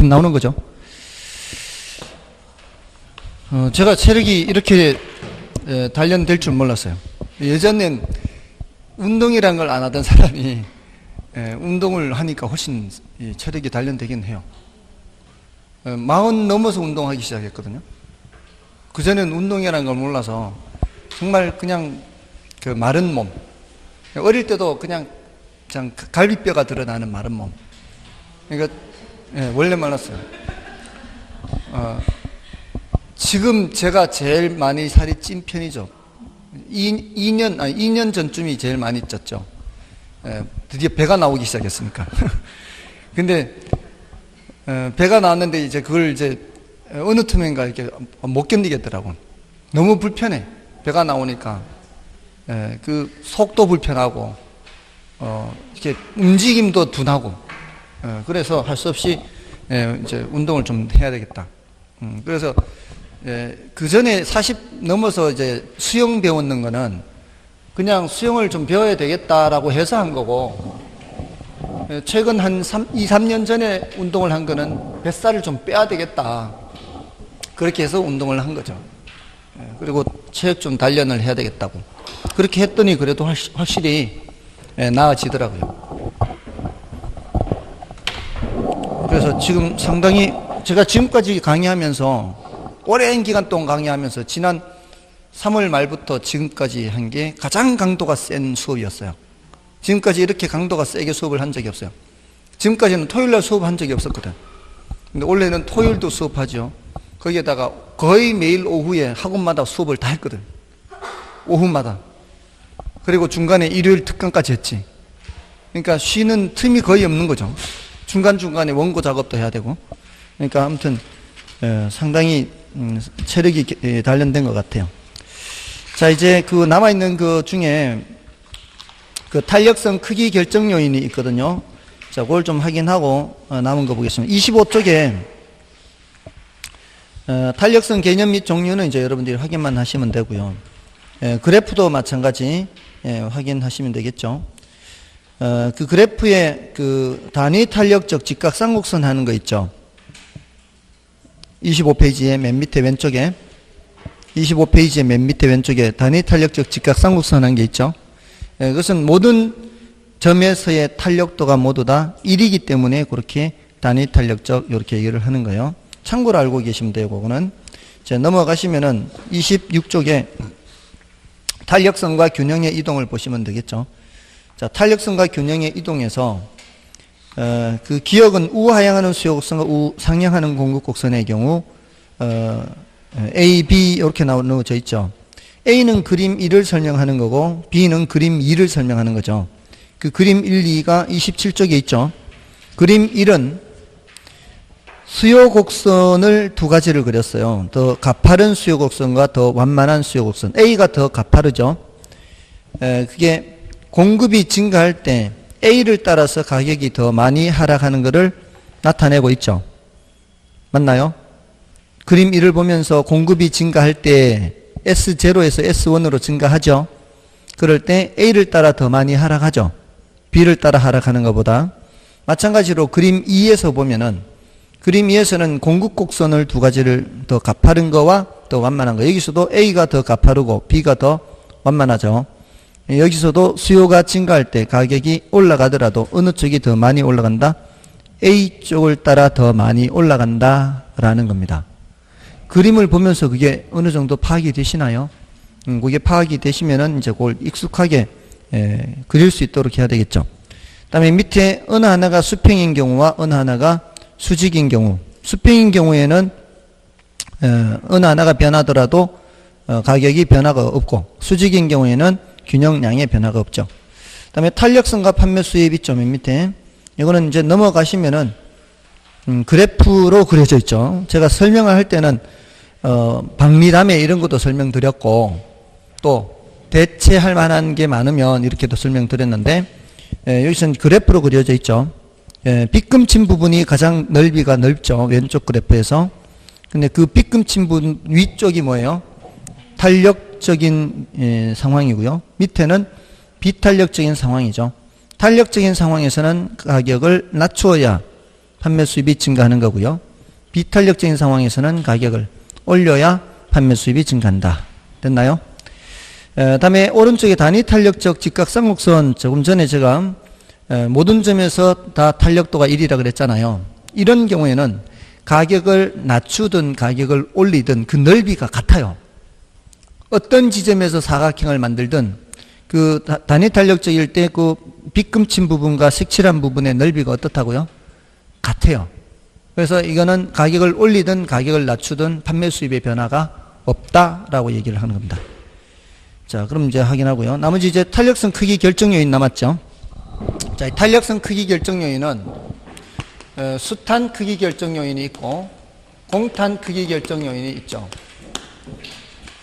편 나오는 거죠. 제가 체력이 이렇게 단련될 줄 몰랐어요. 예전엔 운동이란 걸 안 하던 사람이 운동을 하니까 훨씬 체력이 단련되긴 해요. 40 넘어서 운동하기 시작했거든요. 그전엔 운동이라는 걸 몰라서 정말 그냥 그 마른 몸, 어릴 때도 그냥 갈비뼈가 드러나는 마른 몸. 그러니까 원래 말랐어요. 지금 제가 제일 많이 살이 찐 편이죠. 2년 전쯤이 제일 많이 쪘죠. 드디어 배가 나오기 시작했으니까. 근데 배가 나왔는데 이제 그걸 이제 어느 틈인가 이렇게 못 견디겠더라고. 너무 불편해. 배가 나오니까 그 속도 불편하고 이렇게 움직임도 둔하고 그래서 할 수 없이 이제 운동을 좀 해야 되겠다. 그래서 그 전에 40 넘어서 이제 수영 배웠는 거는 그냥 수영을 좀 배워야 되겠다라고 해서 한 거고, 최근 한 2, 3년 전에 운동을 한 거는 뱃살을 좀 빼야 되겠다. 그렇게 해서 운동을 한 거죠. 그리고 체력 좀 단련을 해야 되겠다고. 그렇게 했더니 그래도 확실히 나아지더라고요. 그래서 지금 상당히 제가 지금까지 강의하면서 오랜 기간 동안 강의하면서 지난 3월 말부터 지금까지 한 게 가장 강도가 센 수업이었어요. 지금까지 이렇게 강도가 세게 수업을 한 적이 없어요. 지금까지는 토요일날 수업한 적이 없었거든. 근데 원래는 토요일도 수업하죠. 거기에다가 거의 매일 오후에 학원마다 수업을 다 했거든. 오후마다. 그리고 중간에 일요일 특강까지 했지. 그러니까 쉬는 틈이 거의 없는 거죠. 중간중간에 원고 작업도 해야 되고. 그러니까 아무튼 상당히 체력이 단련된 것 같아요. 자, 이제 그 남아있는 그 중에 그 탄력성 크기 결정 요인이 있거든요. 자, 그걸 좀 확인하고 남은 거 보겠습니다. 25쪽에 탄력성 개념 및 종류는 이제 여러분들이 확인만 하시면 되고요. 그래프도 마찬가지 확인하시면 되겠죠. 그 그래프에 그 단위 탄력적 직각삼각선 하는 거 있죠. 25페이지의 맨 밑에 왼쪽에 25페이지의 맨 밑에 왼쪽에 단위 탄력적 직각삼각선 한 게 있죠. 그것은 모든 점에서의 탄력도가 모두 다 1이기 때문에 그렇게 단위 탄력적 이렇게 얘기를 하는 거예요. 참고로 알고 계시면 돼요. 그거는. 자, 넘어가시면은 26쪽에 탄력성과 균형의 이동을 보시면 되겠죠. 자, 탄력성과 균형의 이동에서 그 기역은 우하향하는 수요곡선과 우상향하는 공급곡선의 경우 A, B 이렇게 나누어져 있죠. A는 그림 1을 설명하는 거고 B는 그림 2를 설명하는 거죠. 그 그림 1, 2가 27쪽에 있죠. 그림 1은 수요곡선을 두 가지를 그렸어요. 더 가파른 수요곡선과 더 완만한 수요곡선. A가 더 가파르죠. 그게 공급이 증가할 때 A를 따라서 가격이 더 많이 하락하는 것을 나타내고 있죠. 맞나요? 그림 1을 보면서 공급이 증가할 때 S0에서 S1으로 증가하죠. 그럴 때 A를 따라 더 많이 하락하죠. B를 따라 하락하는 것보다. 마찬가지로 그림 2에서 보면은 그림 2에서는 공급곡선을 두 가지를 더 가파른 거와 더 완만한 거. 여기서도 A가 더 가파르고 B가 더 완만하죠. 여기서도 수요가 증가할 때 가격이 올라가더라도 어느 쪽이 더 많이 올라간다? A 쪽을 따라 더 많이 올라간다 라는 겁니다. 그림을 보면서 그게 어느 정도 파악이 되시나요? 그게 파악이 되시면은 이제 그걸 익숙하게 그릴 수 있도록 해야 되겠죠. 그 다음에 밑에 어느 하나가 수평인 경우와 어느 하나가 수직인 경우. 수평인 경우에는 어느 하나가 변하더라도 가격이 변화가 없고, 수직인 경우에는 균형량의 변화가 없죠. 그 다음에 탄력성과 판매 수입 있죠. 맨 밑에. 이거는 이제 넘어가시면은 그래프로 그려져 있죠. 제가 설명을 할 때는 박리담에 이런 것도 설명드렸고 또 대체할 만한 게 많으면 이렇게도 설명드렸는데 여기서는 그래프로 그려져 있죠. 빗금친 부분이 가장 넓이가 넓죠. 왼쪽 그래프에서. 근데 그 빗금친 부분 위쪽이 뭐예요? 탄력적인 상황이고요. 밑에는 비탄력적인 상황이죠. 탄력적인 상황에서는 가격을 낮추어야 판매 수입이 증가하는 거고요. 비탄력적인 상황에서는 가격을 올려야 판매 수입이 증가한다. 됐나요? 다음에 오른쪽에 단위 탄력적 직각쌍곡선, 조금 전에 제가 모든 점에서 다 탄력도가 1이라 그랬잖아요. 이런 경우에는 가격을 낮추든 가격을 올리든 그 넓이가 같아요. 어떤 지점에서 사각형을 만들든 그 단위 탄력적일 때 그 빗금친 부분과 색칠한 부분의 넓이가 어떻다고요? 같아요. 그래서 이거는 가격을 올리든 가격을 낮추든 판매 수입의 변화가 없다라고 얘기를 하는 겁니다. 자, 그럼 이제 확인하고요. 나머지 이제 탄력성 크기 결정 요인 남았죠. 자, 이 탄력성 크기 결정 요인은 수탄 크기 결정 요인이 있고 공탄 크기 결정 요인이 있죠.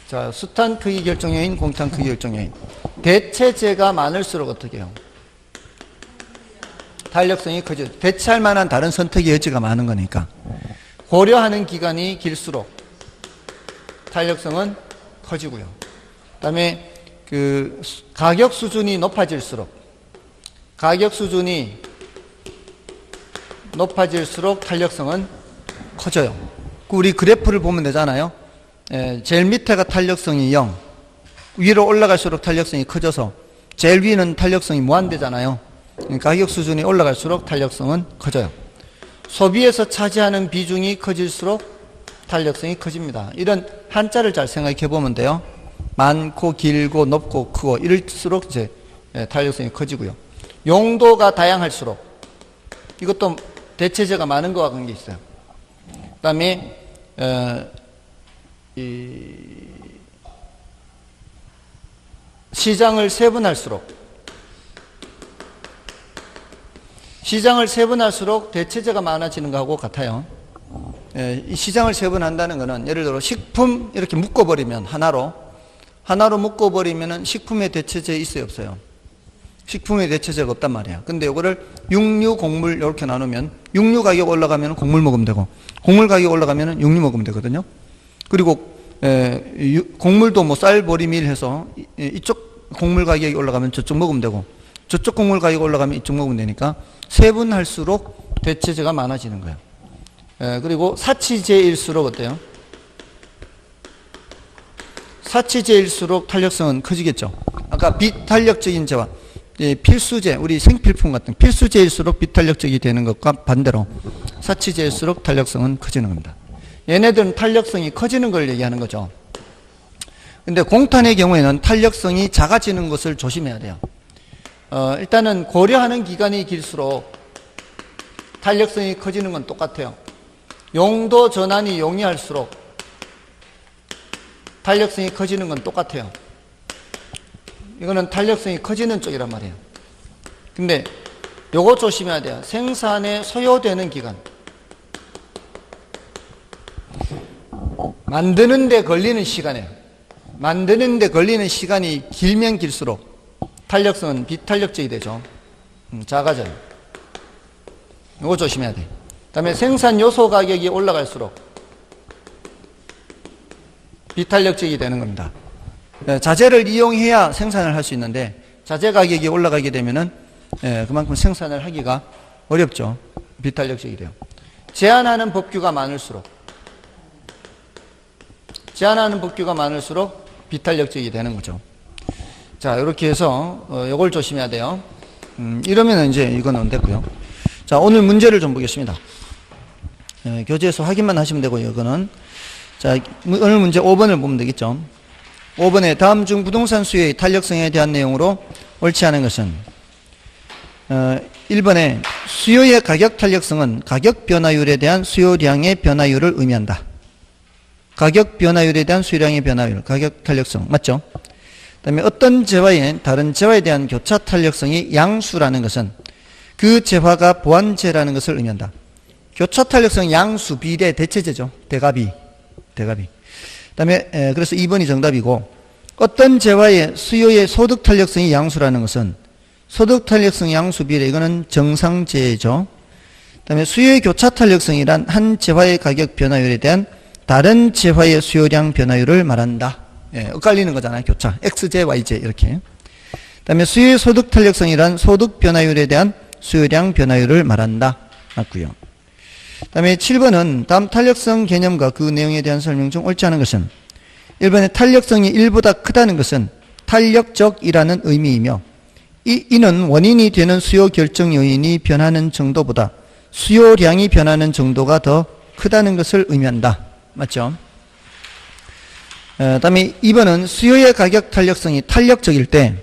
자, 수탄 크기 결정 요인, 공탄 크기 결정 요인. 대체재가 많을수록 어떻게 해요? 탄력성이 커져. 대체할 만한 다른 선택의 여지가 많은 거니까. 고려하는 기간이 길수록 탄력성은 커지고요. 그다음에 그 가격 수준이 높아질수록 탄력성은 커져요. 우리 그래프를 보면 되잖아요. 제일 밑에가 탄력성이 0, 위로 올라갈수록 탄력성이 커져서 제일 위는 탄력성이 무한대잖아요. 가격 수준이 올라갈수록 탄력성은 커져요. 소비에서 차지하는 비중이 커질수록 탄력성이 커집니다. 이런 한자를 잘 생각해 보면 돼요. 많고 길고 높고 크고 이럴수록 이제 탄력성이 커지고요. 용도가 다양할수록 이것도 대체재가 많은 거와 관계 있어요. 그다음에 시장을 세분할수록 대체재가 많아지는 거하고 같아요. 이 시장을 세분한다는 것은 예를 들어 식품 이렇게 묶어버리면 하나로 묶어버리면은 식품의 대체재 있어요, 없어요? 식품의 대체재가 없단 말이야. 근데 이거를 육류, 곡물 이렇게 나누면 육류 가격 올라가면 곡물 먹으면 되고 곡물 가격 올라가면 육류 먹으면 되거든요. 그리고 곡물도 뭐 쌀, 보리, 밀 해서 이쪽 곡물 가격이 올라가면 저쪽 먹으면 되고 저쪽 곡물 가격이 올라가면 이쪽 먹으면 되니까 세분할수록 대체재가 많아지는 거예요. 그리고 사치재일수록 어때요? 사치재일수록 탄력성은 커지겠죠. 아까 비탄력적인 재화, 필수재, 우리 생필품 같은 필수재일수록 비탄력적이 되는 것과 반대로 사치재일수록 탄력성은 커지는 겁니다. 얘네들은 탄력성이 커지는 걸 얘기하는 거죠. 근데 공탄의 경우에는 탄력성이 작아지는 것을 조심해야 돼요. 일단은 고려하는 기간이 길수록 탄력성이 커지는 건 똑같아요. 용도 전환이 용이할수록 탄력성이 커지는 건 똑같아요. 이거는 탄력성이 커지는 쪽이란 말이에요. 근데 요거 조심해야 돼요. 생산에 소요되는 기간. 만드는데 걸리는 시간이에요. 만드는데 걸리는 시간이 길면 길수록 탄력성은 비탄력적이 되죠. 작아져요. 이거 조심해야 돼요. 그 다음에 생산 요소 가격이 올라갈수록 비탄력적이 되는 겁니다. 자재를 이용해야 생산을 할 수 있는데 자재 가격이 올라가게 되면은 그만큼 생산을 하기가 어렵죠. 비탄력적이 돼요. 제한하는 법규가 많을수록 비탄력적이 되는 거죠. 자, 이렇게 해서 이걸 조심해야 돼요. 이러면 이제 이거는 됐고요. 자, 오늘 문제를 좀 보겠습니다. 교재에서 확인만 하시면 되고요. 이거는 자, 오늘 문제 5번을 보면 되겠죠. 5번에 다음 중 부동산 수요의 탄력성에 대한 내용으로 옳지 않은 것은 1번에 수요의 가격 탄력성은 가격 변화율에 대한 수요량의 변화율을 의미한다. 가격 변화율에 대한 수요량의 변화율, 가격 탄력성 맞죠? 그 다음에 어떤 재화에 다른 재화에 대한 교차 탄력성이 양수라는 것은 그 재화가 보완재라는 것을 의미한다. 교차 탄력성 양수, 비례, 대체재죠. 대가비. 그 다음에 그래서 2번이 정답이고 어떤 재화의 수요의 소득 탄력성이 양수라는 것은 소득 탄력성 양수 비례 이거는 정상재죠. 그 다음에 수요의 교차 탄력성이란 한 재화의 가격 변화율에 대한 다른 재화의 수요량 변화율을 말한다. 엇갈리는 거잖아요. 교차. X재, Y재 이렇게. 그 다음에 수요의 소득 탄력성이란 소득 변화율에 대한 수요량 변화율을 말한다. 맞고요. 다음에 7번은 다음 탄력성 개념과 그 내용에 대한 설명 중 옳지 않은 것은 1번에 탄력성이 1보다 크다는 것은 탄력적이라는 의미이며 이는 원인이 되는 수요 결정 요인이 변하는 정도보다 수요량이 변하는 정도가 더 크다는 것을 의미한다. 맞죠? 다음에 2번은 수요의 가격 탄력성이 탄력적일 때,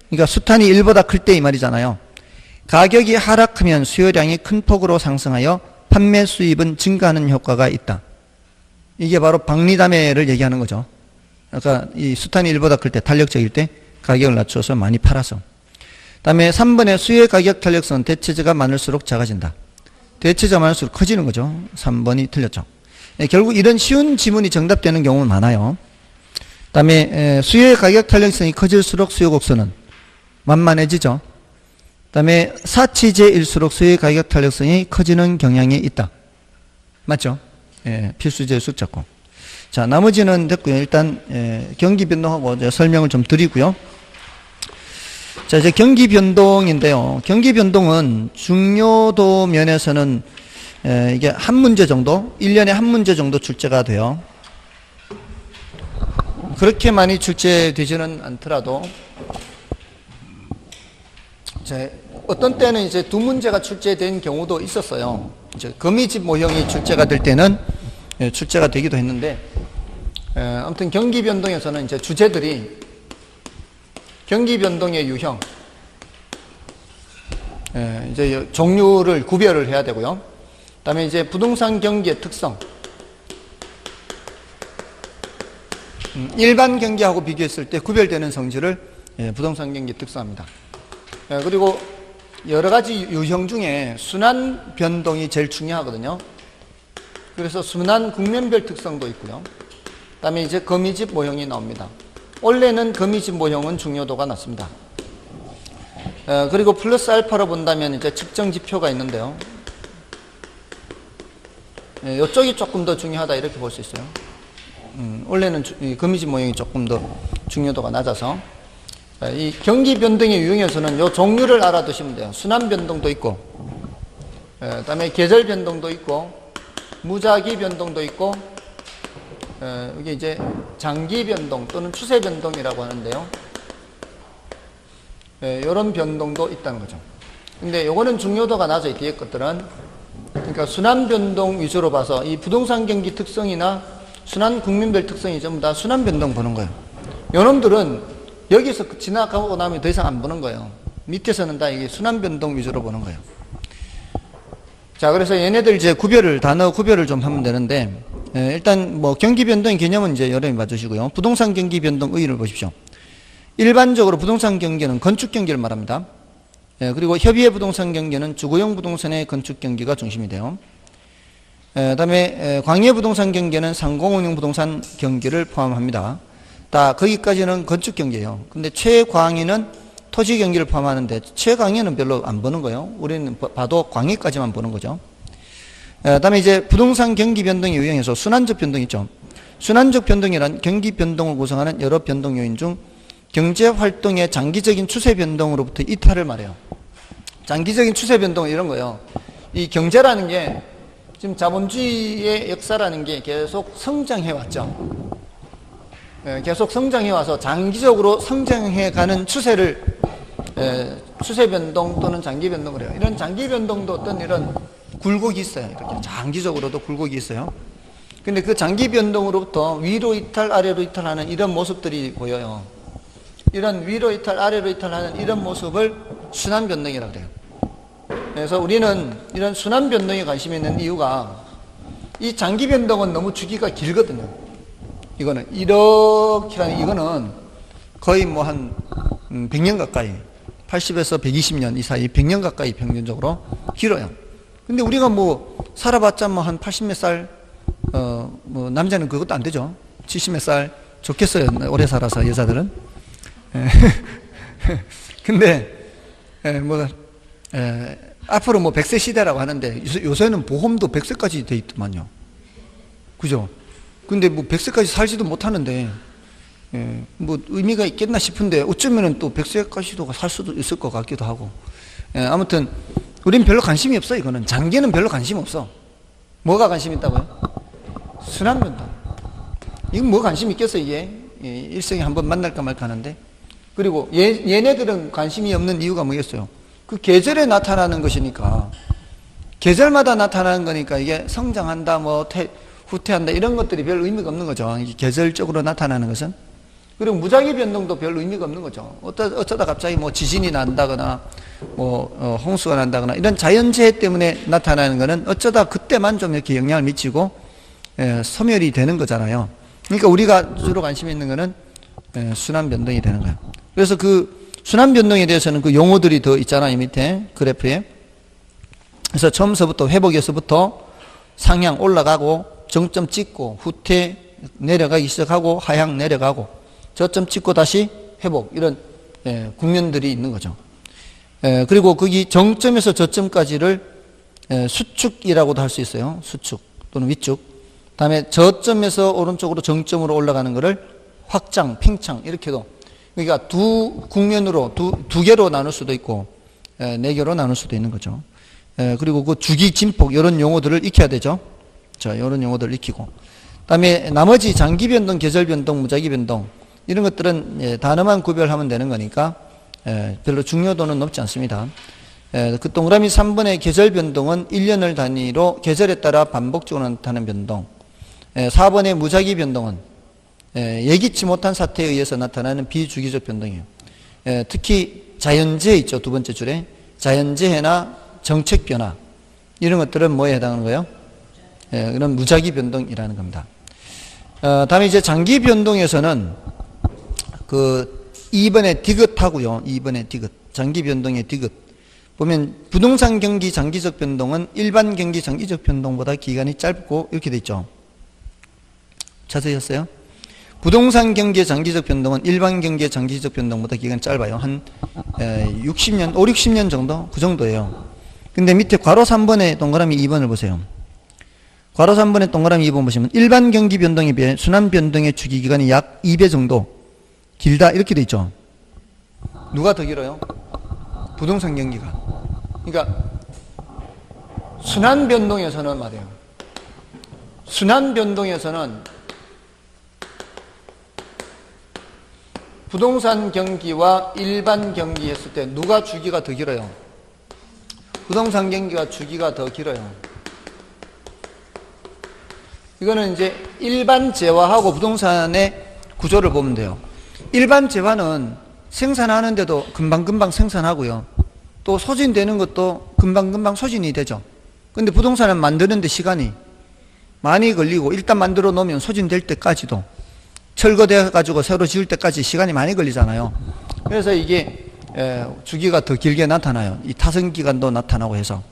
그러니까 수탄이 1보다 클 때 이 말이잖아요. 가격이 하락하면 수요량이 큰 폭으로 상승하여 판매 수입은 증가하는 효과가 있다. 이게 바로 박리담회를 얘기하는 거죠. 그러니까 이 수탄이 1보다 클 때, 탄력적일 때 가격을 낮춰서 많이 팔아서. 다음에 3번의 수요의 가격 탄력성은 대체재가 많을수록 작아진다. 대체재가 많을수록 커지는 거죠. 3번이 틀렸죠. 결국 이런 쉬운 지문이 정답되는 경우는 많아요. 다음에 수요의 가격 탄력성이 커질수록 수요 곡선은 만만해지죠. 다음에 사치제일수록 수요의 가격 탄력성이 커지는 경향이 있다. 맞죠? 필수제 수 잡고. 자, 나머지는 됐고요. 일단 경기 변동하고 설명을 좀 드리고요. 자, 이제 경기 변동인데요. 경기 변동은 중요도 면에서는 이게 한 문제 정도, 1년에 한 문제 정도 출제가 돼요. 그렇게 많이 출제되지는 않더라도, 어떤 때는 이제 두 문제가 출제된 경우도 있었어요. 이제 거미집 모형이 출제가 될 때는 출제가 되기도 했는데, 아무튼 경기 변동에서는 이제 주제들이 경기 변동의 유형, 이제 종류를 구별을 해야 되고요. 그다음에 이제 부동산 경기의 특성, 일반 경기하고 비교했을 때 구별되는 성질을 부동산 경기 특성합니다. 그리고 여러 가지 유형 중에 순환 변동이 제일 중요하거든요. 그래서 순환 국면별 특성도 있고요. 그다음에 이제 거미집 모형이 나옵니다. 원래는 거미집 모형은 중요도가 낮습니다. 그리고 플러스 알파로 본다면 이제 측정 지표가 있는데요. 이쪽이 조금 더 중요하다 이렇게 볼 수 있어요. 원래는 이 거미집 모형이 조금 더 중요도가 낮아서 이 경기 변동의 유형에서는 이 종류를 알아두시면 돼요. 순환 변동도 있고, 그다음에 계절 변동도 있고, 무작위 변동도 있고, 이게 이제 장기 변동 또는 추세 변동이라고 하는데요. 이런 변동도 있다는 거죠. 근데 요거는 중요도가 낮아요. 뒤에 것들은. 그러니까 순환 변동 위주로 봐서 이 부동산 경기 특성이나 순환 국민별 특성이 전부 다 순환 변동 보는 거예요. 요놈들은 여기서 지나가고 나면 더 이상 안 보는 거예요. 밑에서는 다 이게 순환 변동 위주로 보는 거예요. 자, 그래서 얘네들 이제 단어 구별을 좀 하면 되는데, 일단 뭐 경기 변동 개념은 이제 여러분이 봐주시고요. 부동산 경기 변동 의의를 보십시오. 일반적으로 부동산 경기는 건축 경기를 말합니다. 그리고 협의의 부동산 경기는 주거용 부동산의 건축 경기가 중심이 돼요. 그다음에 광의 부동산 경기는 상공운용 부동산 경기를 포함합니다. 다 거기까지는 건축 경기예요. 근데 최광의는 토지 경기를 포함하는데 최광의는 별로 안 보는 거예요. 우리는 봐도 광의까지만 보는 거죠. 그다음에 이제 부동산 경기 변동의 유형에서 순환적 변동 있죠. 순환적 변동이란 경기 변동을 구성하는 여러 변동 요인 중 경제 활동의 장기적인 추세 변동으로부터 이탈을 말해요. 장기적인 추세 변동 이런 거예요. 이 경제라는 게 지금 자본주의의 역사라는 게 계속 성장해 왔죠. 계속 성장해 와서 장기적으로 성장해 가는 추세를 추세 변동 또는 장기 변동을 해요. 이런 장기 변동도 어떤 이런 굴곡이 있어요. 이렇게 장기적으로도 굴곡이 있어요. 근데 그 장기 변동으로부터 위로 이탈, 아래로 이탈하는 이런 모습들이 보여요. 이런 위로 이탈, 아래로 이탈하는 이런 모습을 순환 변동이라고 그래요. 그래서 우리는 이런 순환 변동에 관심이 있는 이유가 이 장기 변동은 너무 주기가 길거든요. 이거는 이렇게 하는 이거는 거의 뭐 한 100년 가까이 80에서 120년 이 사이 100년 가까이 평균적으로 길어요. 근데 우리가 뭐 살아봤자 뭐 한 80 몇 살 뭐 남자는 그것도 안 되죠. 70 몇 살 좋겠어요. 오래 살아서 여자들은. 근데 앞으로 뭐 100세 시대라고 하는데 요새는 보험도 100세까지 돼 있더만요. 그죠? 근데 뭐 100세까지 살지도 못하는데 뭐 의미가 있겠나 싶은데 어쩌면은 또 100세까지도 살 수도 있을 것 같기도 하고. 아무튼 우린 별로 관심이 없어. 이거는 장기는 별로 관심 없어. 뭐가 관심 있다고요? 순환 변동. 이건 뭐 관심 있겠어, 이게? 일생에 한번 만날까 말까 하는데. 그리고 얘네들은 관심이 없는 이유가 뭐겠어요? 그 계절에 나타나는 것이니까. 계절마다 나타나는 거니까 이게 성장한다, 뭐, 후퇴한다, 이런 것들이 별 의미가 없는 거죠. 이게 계절적으로 나타나는 것은. 그리고 무작위 변동도 별 의미가 없는 거죠. 어쩌다 갑자기 뭐 지진이 난다거나, 뭐, 홍수가 난다거나, 이런 자연재해 때문에 나타나는 거는 어쩌다 그때만 좀 이렇게 영향을 미치고, 소멸이 되는 거잖아요. 그러니까 우리가 주로 관심 있는 거는, 순환 변동이 되는 거예요. 그래서 그 순환 변동에 대해서는 그 용어들이 더 있잖아요, 밑에 그래프에. 그래서 처음서부터 회복에서부터 상향 올라가고 정점 찍고 후퇴 내려가기 시작하고 하향 내려가고 저점 찍고 다시 회복 이런 국면들이 있는 거죠. 그리고 거기 정점에서 저점까지를 수축이라고도 할 수 있어요. 수축 또는 위축. 다음에 저점에서 오른쪽으로 정점으로 올라가는 거를 확장, 팽창 이렇게도. 그러니까 두 국면으로 두 개로 나눌 수도 있고 네 개로 나눌 수도 있는 거죠. 그리고 그 주기, 진폭 이런 용어들을 익혀야 되죠. 자, 이런 용어들을 익히고. 그다음에 나머지 장기 변동, 계절 변동, 무작위 변동 이런 것들은 단어만 구별하면 되는 거니까 별로 중요도는 높지 않습니다. 그 동그라미 3번의 계절 변동은 1년을 단위로 계절에 따라 반복적으로 나타나는 변동. 4번의 무작위 변동은 예기치 못한 사태에 의해서 나타나는 비주기적 변동이에요. 특히 자연재해 있죠. 두 번째 줄에. 자연재해나 정책 변화. 이런 것들은 뭐에 해당하는 거예요? 이런 무작위 변동이라는 겁니다. 다음에 이제 장기 변동에서는 그 2번의 디귿하고요. 2번의 디귿. 장기 변동의 디귿. 보면 부동산 경기 장기적 변동은 일반 경기 장기적 변동보다 기간이 짧고 이렇게 돼 있죠. 자세히 했어요? 부동산 경기의 장기적 변동은 일반 경기의 장기적 변동보다 기간이 짧아요. 한 60년, 5, 60년 정도? 그 정도예요. 근데 밑에 괄호 3번의 동그라미 2번을 보세요. 괄호 3번의 동그라미 2번 보시면 일반 경기 변동에 비해 순환 변동의 주기 기간이 약 2배 정도 길다 이렇게 돼 있죠. 누가 더 길어요? 부동산 경기가. 그러니까 순환 변동에서는 말이에요. 순환 변동에서는 부동산 경기와 일반 경기 했을 때 누가 주기가 더 길어요? 부동산 경기가 주기가 더 길어요. 이거는 이제 일반 재화하고 부동산의 구조를 보면 돼요. 일반 재화는 생산하는데도 금방금방 생산하고요. 또 소진되는 것도 금방금방 소진이 되죠. 근데 부동산은 만드는데 시간이 많이 걸리고 일단 만들어 놓으면 소진될 때까지도 철거돼 가지고 새로 지을 때까지 시간이 많이 걸리잖아요. 그래서 이게 주기가 더 길게 나타나요. 이 타선 기간도 나타나고 해서.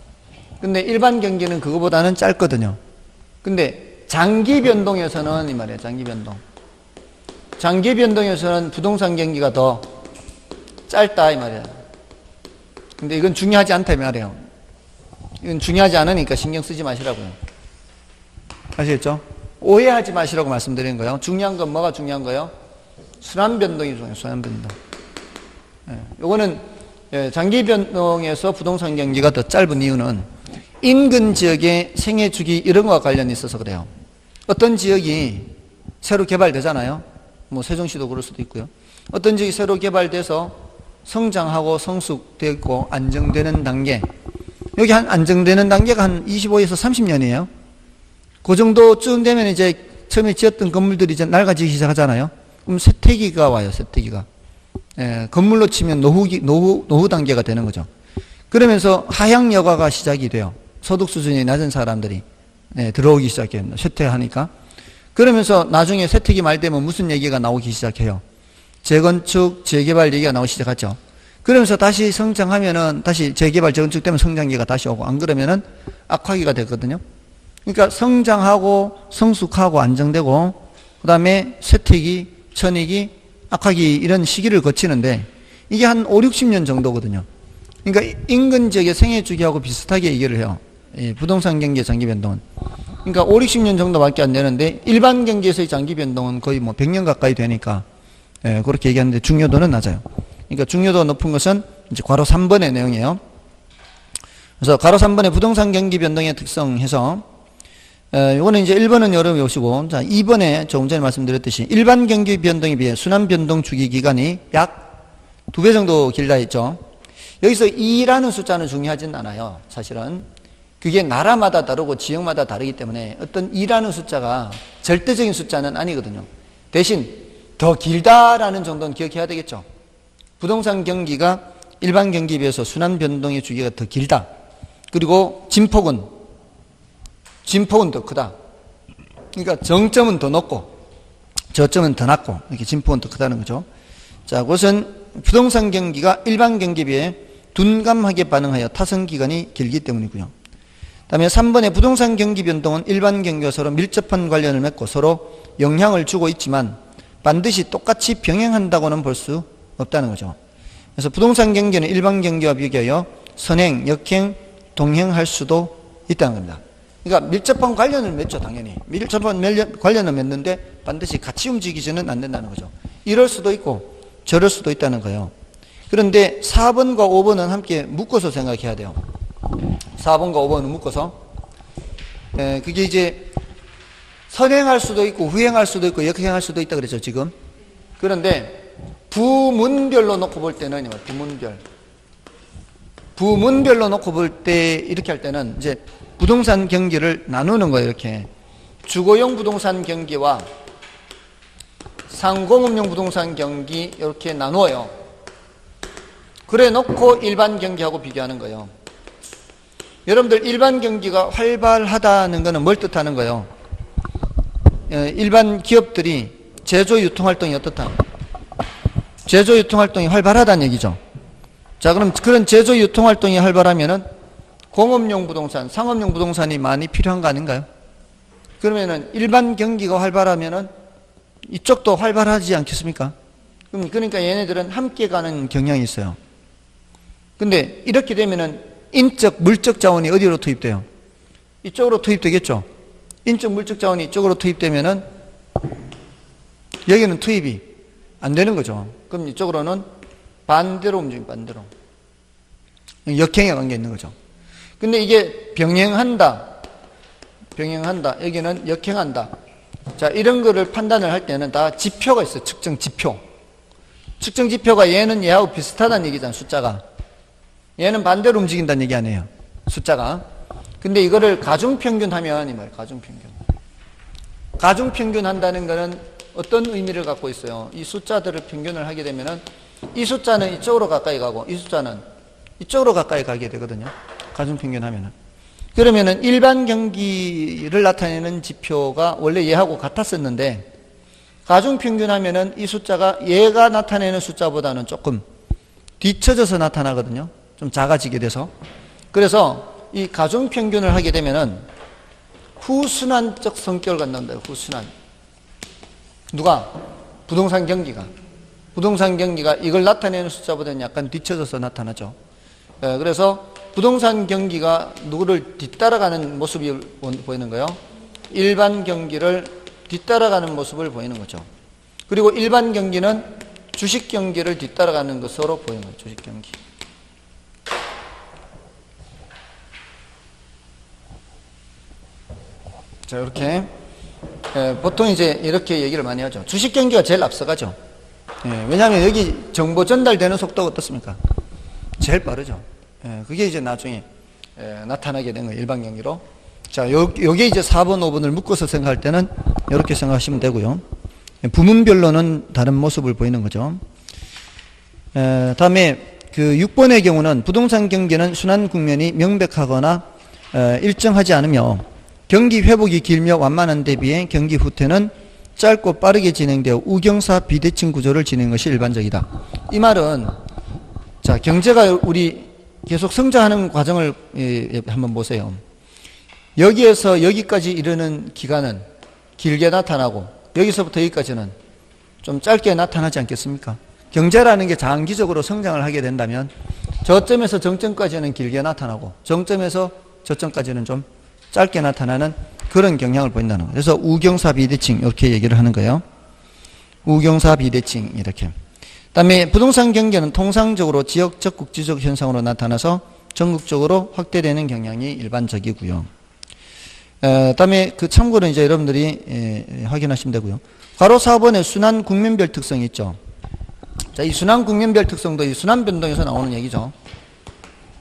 근데 일반 경기는 그거보다는 짧거든요. 근데 장기 변동에서는 이 말이에요. 장기 변동. 장기 변동에서는 부동산 경기가 더 짧다 이 말이에요. 근데 이건 중요하지 않다 이 말이에요. 이건 중요하지 않으니까 신경 쓰지 마시라고요. 아시겠죠? 오해하지 마시라고 말씀드린 거예요. 중요한 건 뭐가 중요한 거예요? 순환 변동이 중요해요. 순환 변동. 요거는 장기 변동에서 부동산 경기가 더 짧은 이유는 인근 지역의 생애 주기 이런 거와 관련이 있어서 그래요. 어떤 지역이 새로 개발되잖아요. 뭐 세종시도 그럴 수도 있고요. 어떤 지역이 새로 개발돼서 성장하고 성숙되고 안정되는 단계. 여기 한 안정되는 단계가 한 25에서 30년이에요. 그 정도쯤 되면 이제 처음에 지었던 건물들이 이제 낡아지기 시작하잖아요. 그럼 쇠퇴기가 와요. 쇠퇴기가. 건물로 치면 노후 단계가 되는 거죠. 그러면서 하향 여가가 시작이 돼요. 소득 수준이 낮은 사람들이 들어오기 시작해요. 쇠퇴하니까. 그러면서 나중에 쇠퇴기 말 되면 무슨 얘기가 나오기 시작해요. 재건축, 재개발 얘기가 나오기 시작하죠. 그러면서 다시 성장하면은 다시 재개발, 재건축 되면 성장기가 다시 오고 안 그러면은 악화기가 되거든요. 그러니까 성장하고 성숙하고 안정되고 그 다음에 쇠퇴기, 천익이, 악화기 이런 시기를 거치는데 이게 한 5, 60년 정도거든요. 그러니까 인근 지역의 생애 주기하고 비슷하게 얘기를 해요. 부동산 경기의 장기 변동은. 그러니까 5, 60년 정도밖에 안 되는데 일반 경기에서의 장기 변동은 거의 뭐 100년 가까이 되니까 그렇게 얘기하는데 중요도는 낮아요. 그러니까 중요도가 높은 것은 이제 괄호 3번의 내용이에요. 그래서 괄호 3번의 부동산 경기 변동의 특성 해서 이거는 이제 1번은 여러분 외우시고, 자, 2번에 조금 전에 말씀드렸듯이 일반 경기 변동에 비해 순환 변동 주기 기간이 약 2배 정도 길다 했죠. 여기서 2라는 숫자는 중요하진 않아요. 사실은. 그게 나라마다 다르고 지역마다 다르기 때문에 어떤 2라는 숫자가 절대적인 숫자는 아니거든요. 대신 더 길다라는 정도는 기억해야 되겠죠. 부동산 경기가 일반 경기에 비해서 순환 변동의 주기가 더 길다. 그리고 진폭은 더 크다. 그러니까 정점은 더 높고 저점은 더 낮고 이렇게 진폭은 더 크다는 거죠. 자, 그것은 부동산 경기가 일반 경기에 비해 둔감하게 반응하여 타선 기간이 길기 때문이고요. 다음에 3번의 부동산 경기 변동은 일반 경기와 서로 밀접한 관련을 맺고 서로 영향을 주고 있지만 반드시 똑같이 병행한다고는 볼 수 없다는 거죠. 그래서 부동산 경기는 일반 경기와 비교하여 선행, 역행, 동행할 수도 있다는 겁니다. 그러니까 밀접한 관련을 맺죠, 당연히. 밀접한 관련을 맺는데 반드시 같이 움직이지는 않는다는 거죠. 이럴 수도 있고 저럴 수도 있다는 거예요. 그런데 4번과 5번은 함께 묶어서 생각해야 돼요. 4번과 5번은 묶어서. 그게 이제 선행할 수도 있고 후행할 수도 있고 역행할 수도 있다 그랬죠, 지금. 그런데 부문별로 놓고 볼 때는 부문별로 놓고 볼 때 이렇게 할 때는 이제 부동산 경기를 나누는 거예요. 이렇게 주거용 부동산 경기와 상공업용 부동산 경기 이렇게 나누어요. 그래 놓고 일반 경기하고 비교하는 거예요. 여러분들 일반 경기가 활발하다는 것은 뭘 뜻하는 거예요? 일반 기업들이 제조 유통활동이 어떻다? 제조 유통활동이 활발하다는 얘기죠. 자, 그럼 그런 제조 유통활동이 활발하면은 공업용 부동산, 상업용 부동산이 많이 필요한 거 아닌가요? 그러면은 일반 경기가 활발하면은 이쪽도 활발하지 않겠습니까? 그러니까 얘네들은 함께 가는 경향이 있어요. 근데 이렇게 되면은 인적, 물적 자원이 어디로 투입돼요? 이쪽으로 투입되겠죠? 인적, 물적 자원이 이쪽으로 투입되면은 여기는 투입이 안 되는 거죠. 그럼 이쪽으로는 반대로 움직임, 반대로. 역행에 관계 있는 거죠. 근데 이게 병행한다. 여기는 역행한다. 자, 이런 거를 판단을 할 때는 다 지표가 있어요. 측정 지표. 측정 지표가 얘는 얘하고 비슷하다는 얘기잖아요. 숫자가. 얘는 반대로 움직인다는 얘기 아니에요. 숫자가. 근데 이거를 가중평균 하면 이 말이에요. 가중평균. 가중평균 한다는 거는 어떤 의미를 갖고 있어요? 이 숫자들을 평균을 하게 되면은 이 숫자는 이쪽으로 가까이 가고 이 숫자는 이쪽으로 가까이 가게 되거든요. 가중평균 하면은. 그러면은 일반 경기를 나타내는 지표가 원래 얘하고 같았었는데 가중평균 하면은 이 숫자가 얘가 나타내는 숫자보다는 조금 뒤쳐져서 나타나거든요. 좀 작아지게 돼서. 그래서 이 가중평균을 하게 되면은 후순환적 성격을 갖는다. 후순환. 누가? 부동산 경기가. 부동산 경기가 이걸 나타내는 숫자보다는 약간 뒤쳐져서 나타나죠. 그래서 부동산 경기가 누구를 뒤따라가는 모습이 보이는 거예요. 일반 경기를 뒤따라가는 모습을 보이는 거죠. 그리고 일반 경기는 주식 경기를 뒤따라가는 것으로 보이는 거예요. 주식 경기. 자, 이렇게. 보통 이제 이렇게 얘기를 많이 하죠. 주식 경기가 제일 앞서가죠. 왜냐하면 여기 정보 전달되는 속도가 어떻습니까? 제일 빠르죠. 그게 이제 나중에 나타나게 된 거예요. 일반 경기로. 자, 요게 이제 4번, 5번을 묶어서 생각할 때는 이렇게 생각하시면 되고요. 부문별로는 다른 모습을 보이는 거죠. 다음에 그 6번의 경우는 부동산 경기는 순환 국면이 명백하거나 일정하지 않으며 경기 회복이 길며 완만한 데 비해 경기 후퇴는 짧고 빠르게 진행되어 우경사 비대칭 구조를 지니는 것이 일반적이다. 이 말은 자, 경제가 우리 계속 성장하는 과정을 한번 보세요. 여기에서 여기까지 이르는 기간은 길게 나타나고 여기서부터 여기까지는 좀 짧게 나타나지 않겠습니까? 경제라는 게 장기적으로 성장을 하게 된다면 저점에서 정점까지는 길게 나타나고 정점에서 저점까지는 좀 짧게 나타나는 그런 경향을 보인다는 거예요. 그래서 우경사 비대칭 이렇게 얘기를 하는 거예요. 우경사 비대칭 이렇게. 그다음에 부동산 경기는 통상적으로 지역적 국지적 현상으로 나타나서 전국적으로 확대되는 경향이 일반적이고요. 다음에 그 참고로 이제 여러분들이 확인하시면 되고요. 괄호 4번에 순환 국면별 특성이 있죠. 자, 이 순환 국면별 특성도 이 순환 변동에서 나오는 얘기죠.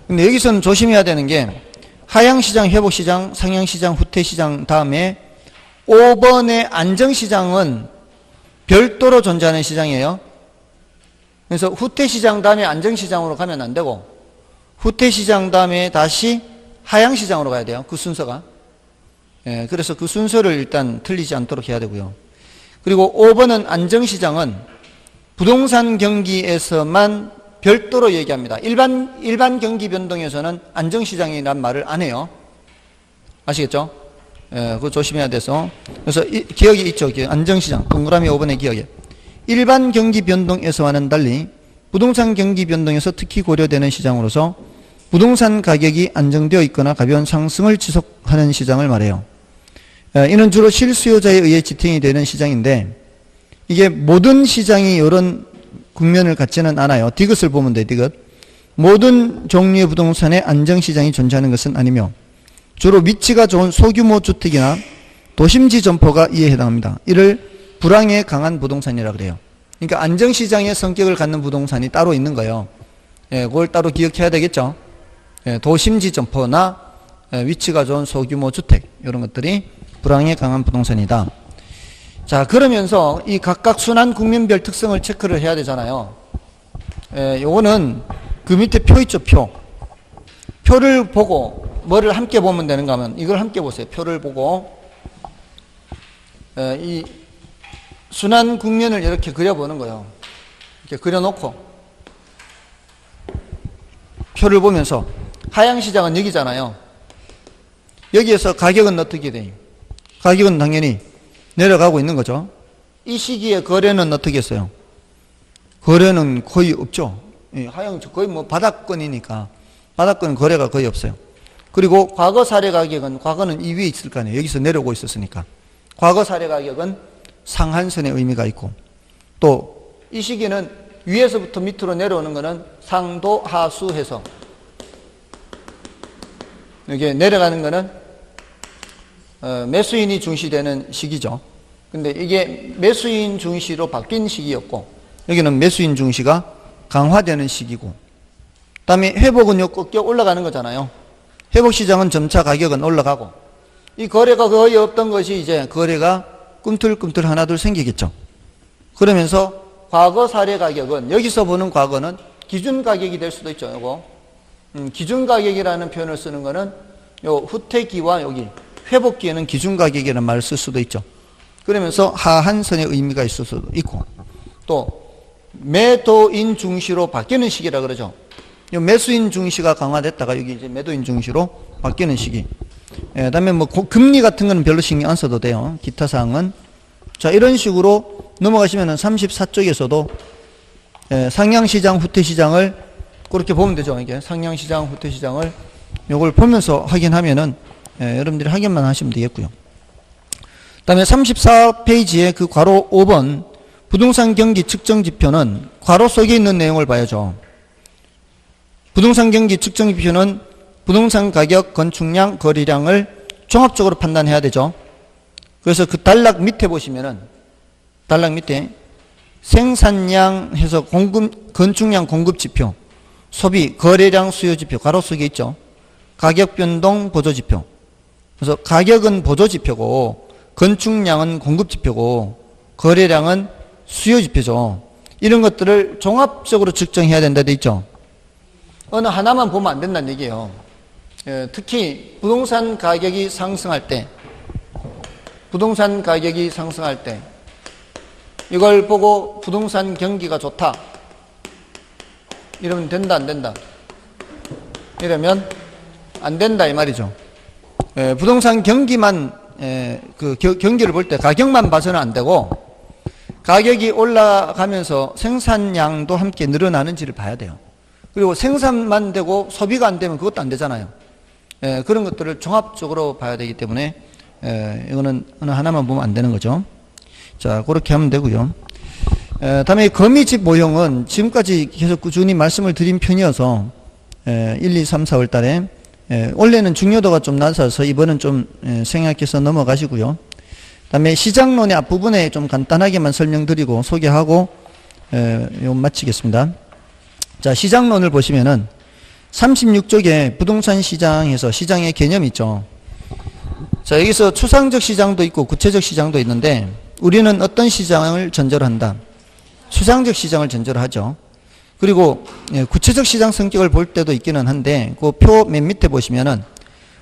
근데 여기서는 조심해야 되는 게 하향시장, 회복시장, 상향시장, 후퇴시장 다음에 5번의 안정시장은 별도로 존재하는 시장이에요. 그래서 후퇴시장 다음에 안정시장으로 가면 안 되고 후퇴시장 다음에 다시 하향시장으로 가야 돼요. 그 순서가. 그래서 그 순서를 일단 틀리지 않도록 해야 되고요. 그리고 5번은 안정시장은 부동산 경기에서만 별도로 얘기합니다. 일반 경기 변동에서는 안정시장이란 말을 안 해요. 아시겠죠? 그거 조심해야 돼서. 그래서 기억이 있죠. 안정시장. 동그라미 5번의 기억에. 일반 경기 변동에서와는 달리 부동산 경기 변동에서 특히 고려되는 시장으로서 부동산 가격이 안정되어 있거나 가벼운 상승을 지속하는 시장을 말해요. 이는 주로 실수요자에 의해 지탱이 되는 시장인데 이게 모든 시장이 이런 국면을 갖지는 않아요. 디귿을 보면 돼요. 디귿. 모든 종류의 부동산에 안정시장이 존재하는 것은 아니며 주로 위치가 좋은 소규모 주택이나 도심지 점포가 이에 해당합니다. 이를 불황에 강한 부동산이라 그래요. 그러니까 안정시장의 성격을 갖는 부동산이 따로 있는 거예요. 그걸 따로 기억해야 되겠죠. 도심지 점포나 위치가 좋은 소규모 주택 이런 것들이 불황에 강한 부동산이다. 자, 그러면서 이 각각 순환 국면별 특성을 체크를 해야 되잖아요. 요거는 그 밑에 표 있죠, 표. 표를 보고 뭐를 함께 보면 되는가 하면 이걸 함께 보세요. 표를 보고 이 순환 국면을 이렇게 그려보는 거예요. 이렇게 그려놓고 표를 보면서 하향시장은 여기잖아요. 여기에서 가격은 어떻게 돼요? 가격은 당연히 내려가고 있는 거죠. 이 시기에 거래는 어떻게 했어요? 거래는 거의 없죠. 하향 거의 뭐 바닥권이니까 바닥권 거래가 거의 없어요. 그리고 과거 사례 가격은 과거는 이 위에 있을 거 아니에요. 여기서 내려오고 있었으니까 과거 사례 가격은 상한선의 의미가 있고 또 이 시기는 위에서부터 밑으로 내려오는 거는 상도 하수 해서 이게 내려가는 거는 매수인이 중시되는 시기죠. 근데 이게 매수인 중시로 바뀐 시기였고 여기는 매수인 중시가 강화되는 시기고 그다음에 회복은요 꺾여 올라가는 거잖아요. 회복시장은 점차 가격은 올라가고 이 거래가 거의 없던 것이 이제 거래가 꿈틀꿈틀 하나둘 생기겠죠. 그러면서 과거 사례 가격은 여기서 보는 과거는 기준 가격이 될 수도 있죠. 요거 기준 가격이라는 표현을 쓰는 거는 요 후퇴기와 여기 회복기에는 기준 가격이라는 말을 쓸 수도 있죠. 그러면서 하한선의 의미가 있을 수도 있고 또 매도인 중시로 바뀌는 시기라 그러죠. 요 매수인 중시가 강화됐다가 여기 이제 매도인 중시로 바뀌는 시기. 그다음에 뭐 금리 같은 거는 별로 신경 안 써도 돼요. 기타 사항은 자 이런 식으로 넘어가시면은 34쪽에서도 상향시장, 후퇴시장을 그렇게 보면 되죠. 이게 상향시장, 후퇴시장을 요걸 보면서 확인하면은 여러분들이 확인만 하시면 되겠고요. 그 다음에 34페이지에 그 괄호 5번 부동산 경기 측정 지표는 괄호 속에 있는 내용을 봐야죠. 부동산 경기 측정 지표는 부동산 가격, 건축량, 거래량을 종합적으로 판단해야 되죠. 그래서 그 단락 밑에 보시면은 단락 밑에 생산량 해서 건축량 공급 지표, 소비, 거래량 수요 지표 괄호 속에 있죠. 가격 변동 보조 지표. 그래서 가격은 보조 지표고 건축량은 공급 지표고 거래량은 수요 지표죠. 이런 것들을 종합적으로 측정해야 된다 돼 있죠. 어느 하나만 보면 안 된다는 얘기예요. 특히 부동산 가격이 상승할 때 이걸 보고 부동산 경기가 좋다 이러면 된다 안 된다? 이러면 안 된다 이 말이죠. 부동산 경기만 그 경기를 볼 때 가격만 봐서는 안 되고 가격이 올라가면서 생산량도 함께 늘어나는지를 봐야 돼요. 그리고 생산만 되고 소비가 안 되면 그것도 안 되잖아요. 그런 것들을 종합적으로 봐야 되기 때문에 이거는 어느 하나만 보면 안 되는 거죠. 자, 그렇게 하면 되고요. 다음에 거미집 모형은 지금까지 계속 꾸준히 말씀을 드린 편이어서 1, 2, 3, 4월 달에 원래는 중요도가 좀 낮아서 이번은 좀 생략해서 넘어가시고요. 그다음에 시장론의 앞부분에 좀 간단하게만 설명드리고 소개하고 마치겠습니다. 자, 시장론을 보시면은 36쪽에 부동산 시장에서 시장의 개념이 있죠. 자, 여기서 추상적 시장도 있고 구체적 시장도 있는데 우리는 어떤 시장을 전제로 한다? 추상적 시장을 전제로 하죠. 그리고 구체적 시장 성격을 볼 때도 있기는 한데 그 표 맨 밑에 보시면은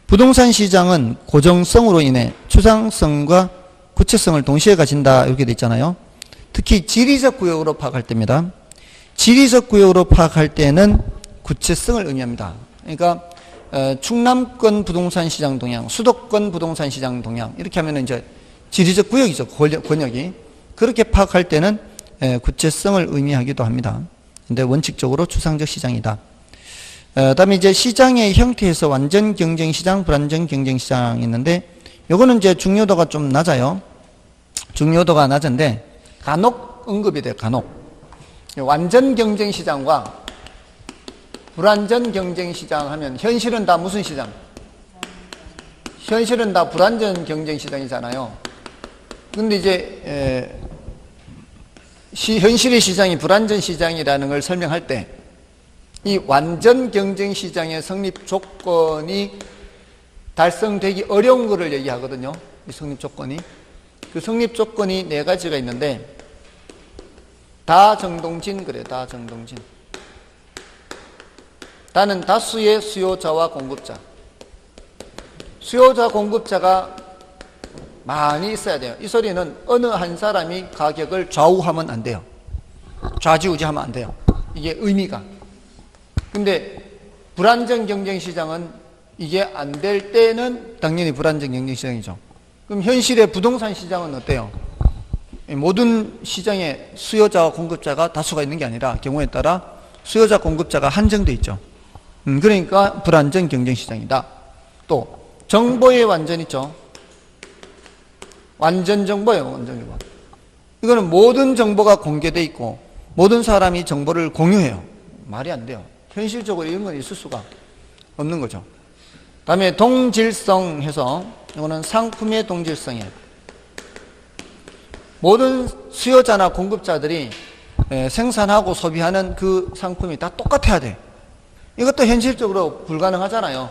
부동산 시장은 고정성으로 인해 추상성과 구체성을 동시에 가진다 이렇게 돼 있잖아요. 특히 지리적 구역으로 파악할 때입니다. 지리적 구역으로 파악할 때는 구체성을 의미합니다. 그러니까 충남권 부동산 시장 동향, 수도권 부동산 시장 동향 이렇게 하면 이제 지리적 구역이죠. 권역이. 그렇게 파악할 때는 구체성을 의미하기도 합니다. 근데 원칙적으로 추상적 시장이다. 그다음에 이제 시장의 형태에서 완전 경쟁 시장, 불완전 경쟁 시장이 있는데 요거는 이제 중요도가 좀 낮아요. 중요도가 낮은데 간혹 언급이 돼요. 간혹. 완전 경쟁 시장과 불완전 경쟁 시장 하면 현실은 다 무슨 시장? 현실은 다 불완전 경쟁 시장이잖아요. 근데 이제 현실의 시장이 불완전 시장이라는 걸 설명할 때 이 완전 경쟁 시장의 성립 조건이 달성되기 어려운 것을 얘기하거든요. 이 성립 조건이. 그 성립 조건이 네 가지가 있는데 다정동진 그래. 다정동진. 다는 다수의 수요자와 공급자. 수요자 공급자가 많이 있어야 돼요. 이 소리는 어느 한 사람이 가격을 좌우하면 안 돼요. 좌지우지하면 안 돼요. 이게 의미가. 근데 불안정 경쟁 시장은 이게 안 될 때는 당연히 불안정 경쟁 시장이죠. 그럼 현실의 부동산 시장은 어때요? 모든 시장에 수요자와 공급자가 다수가 있는 게 아니라 경우에 따라 수요자 공급자가 한정돼 있죠. 그러니까 불안정 경쟁 시장이다. 또 정보의 완전 있죠. 완전 정보예요. 완전 정보. 이거는 모든 정보가 공개돼 있고 모든 사람이 정보를 공유해요. 말이 안 돼요. 현실적으로 이런 건 있을 수가 없는 거죠. 다음에 동질성 해서 이거는 상품의 동질성이에요. 모든 수요자나 공급자들이 생산하고 소비하는 그 상품이 다 똑같아야 돼. 이것도 현실적으로 불가능하잖아요.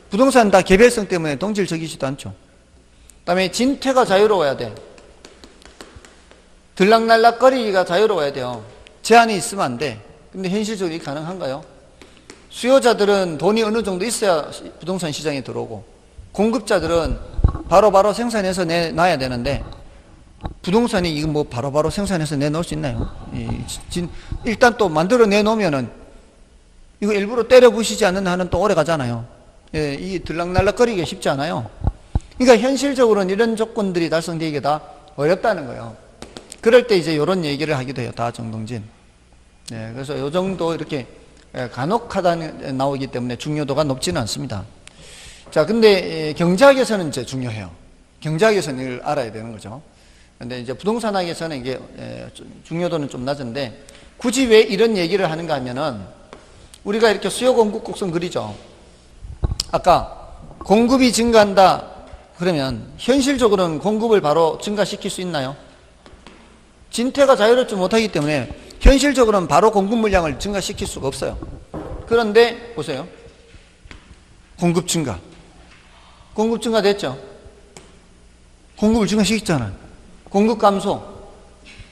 부동산 다 개별성 때문에 동질적이지도 않죠. 그다음에 진퇴가 자유로워야 돼. 들락날락거리기가 자유로워야 돼요. 제한이 있으면 안 돼. 근데 현실적으로 이게 가능한가요? 수요자들은 돈이 어느 정도 있어야 부동산 시장에 들어오고 공급자들은 바로바로 생산해서 내놔야 되는데 부동산이 이거 뭐 바로바로 생산해서 내놓을 수 있나요? 일단 또 만들어 내놓으면은 이거 일부러 때려 부시지 않는 한은 또 오래 가잖아요. 이 들락날락거리기가 쉽지 않아요. 그러니까 현실적으로는 이런 조건들이 달성되기가 어렵다는 거예요. 그럴 때 이제 이런 얘기를 하기도 해요. 다정동진. 그래서 이 정도 이렇게 간혹 하다 나오기 때문에 중요도가 높지는 않습니다. 자, 근데 경제학에서는 이제 중요해요. 경제학에서는 이걸 알아야 되는 거죠. 근데 이제 부동산학에서는 이게 중요도는 좀 낮은데 굳이 왜 이런 얘기를 하는가 하면은 우리가 이렇게 수요 공급 곡선 그리죠. 아까 공급이 증가한다 그러면 현실적으로는 공급을 바로 증가시킬 수 있나요? 진퇴가 자유롭지 못하기 때문에 현실적으로는 바로 공급 물량을 증가시킬 수가 없어요. 그런데 보세요. 공급 증가. 공급 증가 됐죠? 공급을 증가시켰잖아요. 공급 감소.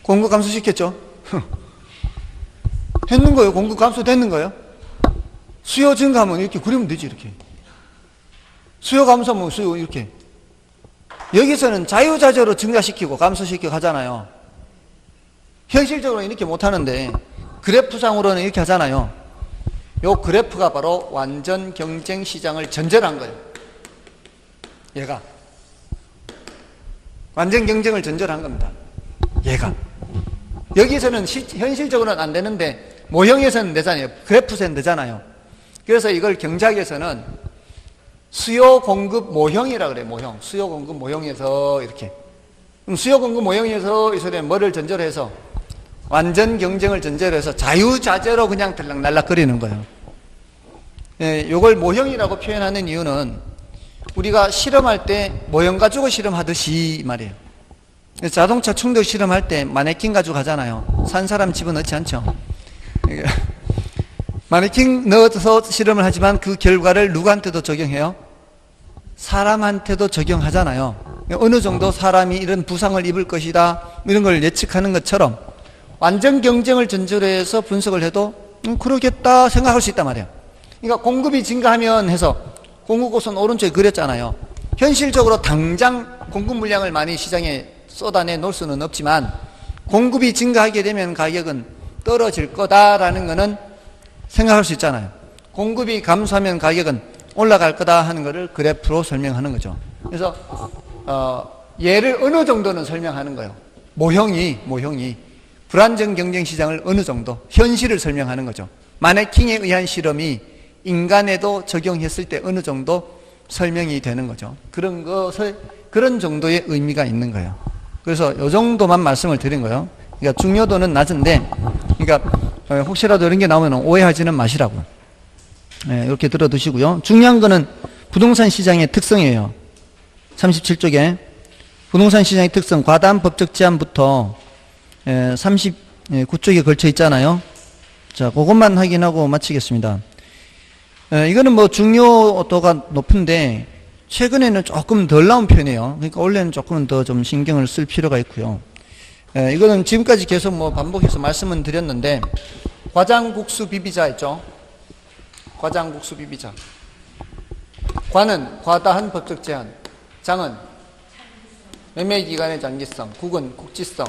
공급 감소 시켰죠? 했는 거예요. 공급 감소 됐는 거예요. 수요 증가하면 이렇게 그리면 되지, 이렇게. 수요 감소하면 수요 이렇게. 여기서는 자유자재로 증가시키고 감소시키고 하잖아요. 현실적으로 이렇게 못하는데 그래프상으로는 이렇게 하잖아요. 요 그래프가 바로 완전 경쟁 시장을 전제로 한 거예요. 얘가 완전 경쟁을 전제로 한 겁니다. 얘가 여기서는 현실적으로는 안 되는데 모형에서는 되잖아요. 그래프에서는 되잖아요. 그래서 이걸 경제학에서는 수요 공급 모형이라 그래요. 모형. 수요 공급 모형에서 이렇게. 그럼 수요 공급 모형에서 이 소리는 뭐를 전제로 해서 완전 경쟁을 전제로 해서 자유자재로 그냥 들락날락거리는 거예요. 요걸 모형이라고 표현하는 이유는 우리가 실험할 때 모형 가지고 실험하듯이 말이에요. 자동차 충돌 실험할 때 마네킹 가지고 하잖아요. 산 사람 집어넣지 않죠. 마네킹 넣어서 실험을 하지만 그 결과를 누구한테도 적용해요? 사람한테도 적용하잖아요. 어느 정도 사람이 이런 부상을 입을 것이다 이런 걸 예측하는 것처럼 완전 경쟁을 전제로 해서 분석을 해도 그러겠다 생각할 수 있단 말이에요. 그러니까 공급이 증가하면 해서 공급고선 오른쪽에 그렸잖아요. 현실적으로 당장 공급 물량을 많이 시장에 쏟아내 놓을 수는 없지만 공급이 증가하게 되면 가격은 떨어질 거다라는 거는 생각할 수 있잖아요. 공급이 감소하면 가격은 올라갈 거다 하는 것을 그래프로 설명하는 거죠. 그래서 얘를 어느 정도는 설명하는 거예요. 모형이 불안정 경쟁 시장을 어느 정도 현실을 설명하는 거죠. 마네킹에 의한 실험이 인간에도 적용했을 때 어느 정도 설명이 되는 거죠. 그런 정도의 의미가 있는 거예요. 그래서 이 정도만 말씀을 드린 거예요. 그러니까 중요도는 낮은데, 그러니까 혹시라도 이런 게 나오면 오해하지는 마시라고. 이렇게 들어두시고요. 중요한 거는 부동산 시장의 특성이에요. 37쪽에 부동산 시장의 특성, 과다한 법적 제한부터 39쪽에 걸쳐 있잖아요. 자, 그것만 확인하고 마치겠습니다. 이거는 뭐 중요도가 높은데 최근에는 조금 덜 나온 편이에요. 그러니까 원래는 조금은 더 좀 신경을 쓸 필요가 있고요. 이거는 지금까지 계속 뭐 반복해서 말씀은 드렸는데, 과장국수 비비자 있죠? 과장국수 비비자. 과는 과다한 법적 제한, 장은 매매기간의 장기성, 국은 국지성,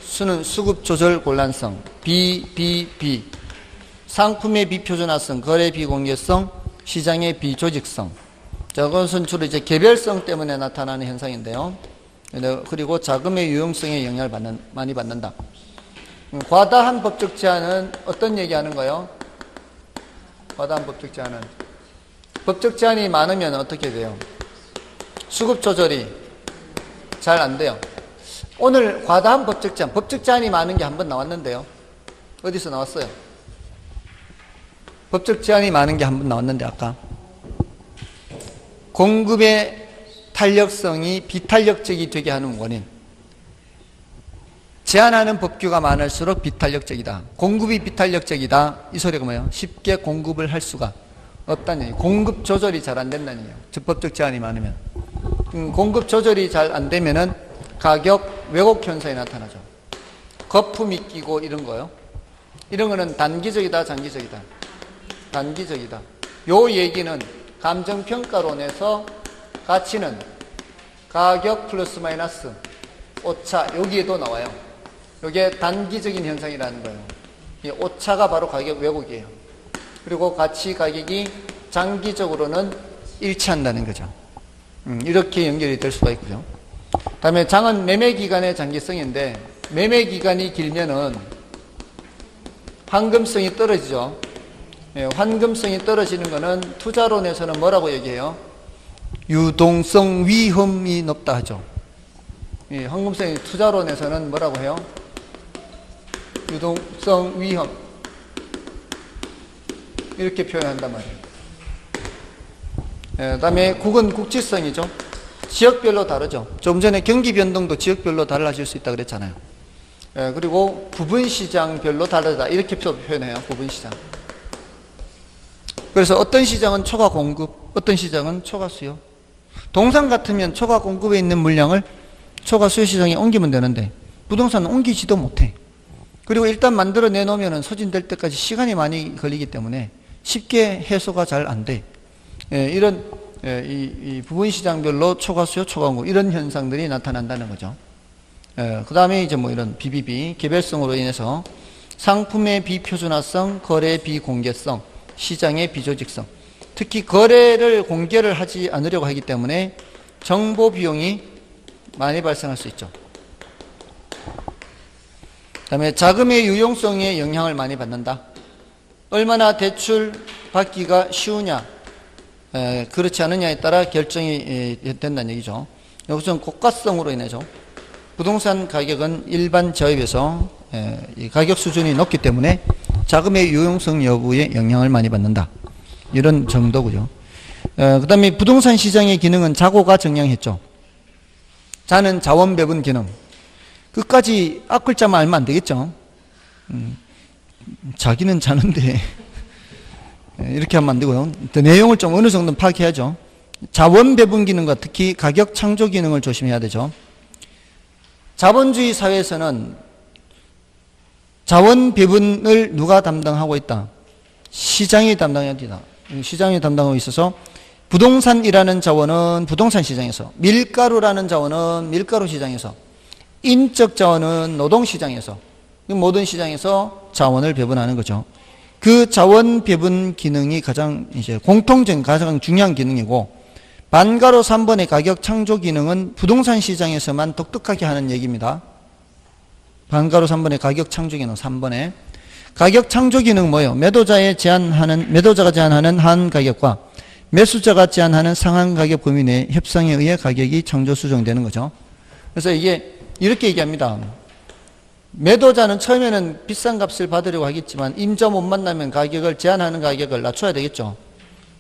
수는 수급 조절 곤란성, 비. 상품의 비표준화성, 거래 비공개성, 시장의 비조직성. 자, 그것은 주로 이제 개별성 때문에 나타나는 현상인데요. 그리고 자금의 유용성에 영향을 많이 받는다. 과다한 법적 제한은 어떤 얘기하는 거예요? 과다한 법적 제한은 법적 제한이 많으면 어떻게 돼요? 수급 조절이 잘 안 돼요. 오늘 과다한 법적 제한이 많은 게 한 번 나왔는데요. 어디서 나왔어요? 법적 제한이 많은 게 한 번 나왔는데 아까 공급의 탄력성이 비탄력적이 되게 하는 원인. 제한하는 법규가 많을수록 비탄력적이다. 공급이 비탄력적이다. 이 소리가 뭐예요? 쉽게 공급을 할 수가 없다는 얘기예요. 공급 조절이 잘 안 된다는 얘기예요. 법적 제한이 많으면. 공급 조절이 잘 안 되면은 가격 왜곡 현상이 나타나죠. 거품이 끼고 이런 거요. 이런 거는 단기적이다, 장기적이다. 단기적이다. 요 얘기는 감정평가론에서 가치는 가격 플러스 마이너스 오차, 여기에도 나와요. 이게 단기적인 현상이라는 거예요. 이 오차가 바로 가격 왜곡이에요. 그리고 가치 가격이 장기적으로는 일치한다는 거죠. 이렇게 연결이 될 수가 있고요. 다음에 장은 매매기간의 장기성인데, 매매기간이 길면은 환금성이 떨어지죠. 환금성이 떨어지는 거는 투자론에서는 뭐라고 얘기해요? 유동성 위험이 높다 하죠. 황금성이 투자론에서는 뭐라고 해요? 유동성 위험, 이렇게 표현한단 말이에요. 그 다음에 국은 국지성이죠. 지역별로 다르죠. 좀 전에 경기 변동도 지역별로 달라질 수 있다 그랬잖아요. 그리고 부분시장별로 다르다 이렇게 표현해요. 부분시장. 그래서 어떤 시장은 초과 공급, 어떤 시장은 초과 수요. 동산 같으면 초과 공급에 있는 물량을 초과 수요 시장에 옮기면 되는데 부동산은 옮기지도 못해. 그리고 일단 만들어 내놓으면 소진될 때까지 시간이 많이 걸리기 때문에 쉽게 해소가 잘 안 돼. 이런 이 부분 시장별로 초과 수요, 초과 공급 이런 현상들이 나타난다는 거죠. 그 다음에 이제 뭐 이런 BBB 개별성으로 인해서 상품의 비표준화성, 거래 비공개성, 시장의 비조직성. 특히 거래를 공개를 하지 않으려고 하기 때문에 정보 비용이 많이 발생할 수 있죠. 그 다음에 자금의 유용성에 영향을 많이 받는다. 얼마나 대출 받기가 쉬우냐, 그렇지 않느냐에 따라 결정이 된다는 얘기죠. 여기서는 고가성으로 인해서 부동산 가격은 일반 저입에서 가격 수준이 높기 때문에 자금의 유용성 여부에 영향을 많이 받는다. 이런 정도고요. 그 다음에 부동산 시장의 기능은 자고가 정량했죠. 자는 자원 배분 기능. 끝까지 앞글자만 알면 안 되겠죠. 자기는 자는데 이렇게 하면 안 되고요. 그 내용을 좀 어느 정도는 파악해야죠. 자원 배분 기능과 특히 가격 창조 기능을 조심해야 되죠. 자본주의 사회에서는 자원 배분을 누가 담당하고 있다? 시장이 담당해야 된다. 시장이 담당하고 있어서 부동산이라는 자원은 부동산 시장에서, 밀가루라는 자원은 밀가루 시장에서, 인적 자원은 노동 시장에서, 모든 시장에서 자원을 배분하는 거죠. 그 자원 배분 기능이 가장 이제 공통적인 가장 중요한 기능이고, 반가로 3번의 가격 창조 기능은 부동산 시장에서만 독특하게 하는 얘기입니다. 반가로 3번의 가격 창조 기능 3번에 가격 창조 기능은 뭐예요? 매도자가 제한하는 하한 가격과 매수자가 제한하는 상한 가격 범위 내 협상에 의해 가격이 창조 수정되는 거죠. 그래서 이게 이렇게 얘기합니다. 매도자는 처음에는 비싼 값을 받으려고 하겠지만 임자 못 만나면 가격을 제한하는 가격을 낮춰야 되겠죠.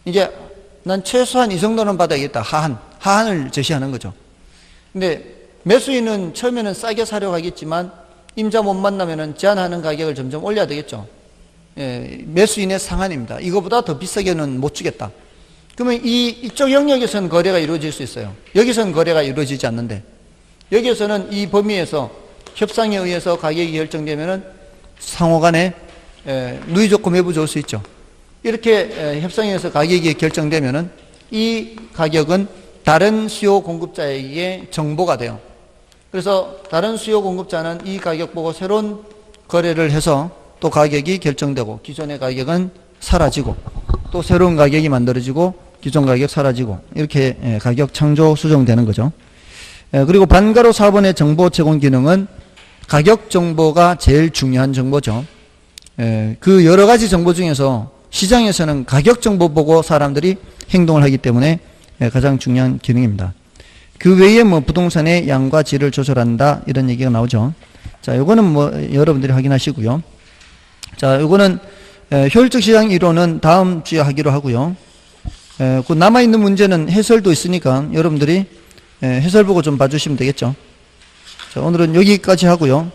이게 난 최소한 이 정도는 받아야겠다. 하한을 제시하는 거죠. 근데 매수인은 처음에는 싸게 사려고 하겠지만 임자 못 만나면 제한하는 가격을 점점 올려야 되겠죠. 예, 매수인의 상한입니다. 이거보다 더 비싸게는 못 주겠다. 그러면 이쪽 영역에서는 거래가 이루어질 수 있어요. 여기서는 거래가 이루어지지 않는데, 여기에서는 이 범위에서 협상에 의해서 가격이 결정되면은 상호 간에 누이 좋고 매부 좋을 수 있죠. 이렇게 협상에 의해서 가격이 결정되면은 이 가격은 다른 수요 공급자에게 정보가 돼요. 그래서 다른 수요 공급자는 이 가격 보고 새로운 거래를 해서 또 가격이 결정되고, 기존의 가격은 사라지고 또 새로운 가격이 만들어지고 기존 가격 사라지고, 이렇게 가격 창조 수정되는 거죠. 그리고 반가로 4번의 정보 제공 기능은 가격 정보가 제일 중요한 정보죠. 그 여러 가지 정보 중에서 시장에서는 가격 정보 보고 사람들이 행동을 하기 때문에 가장 중요한 기능입니다. 그 외에 뭐 부동산의 양과 질을 조절한다, 이런 얘기가 나오죠. 자, 요거는 뭐 여러분들이 확인하시고요. 자, 요거는 효율적 시장 이론은 다음 주에 하기로 하고요. 그 남아있는 문제는 해설도 있으니까 여러분들이 해설 보고 좀 봐주시면 되겠죠. 자, 오늘은 여기까지 하고요.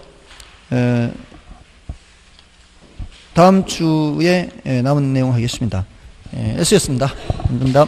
다음 주에 남은 내용 하겠습니다. S였습니다. 감사합니다.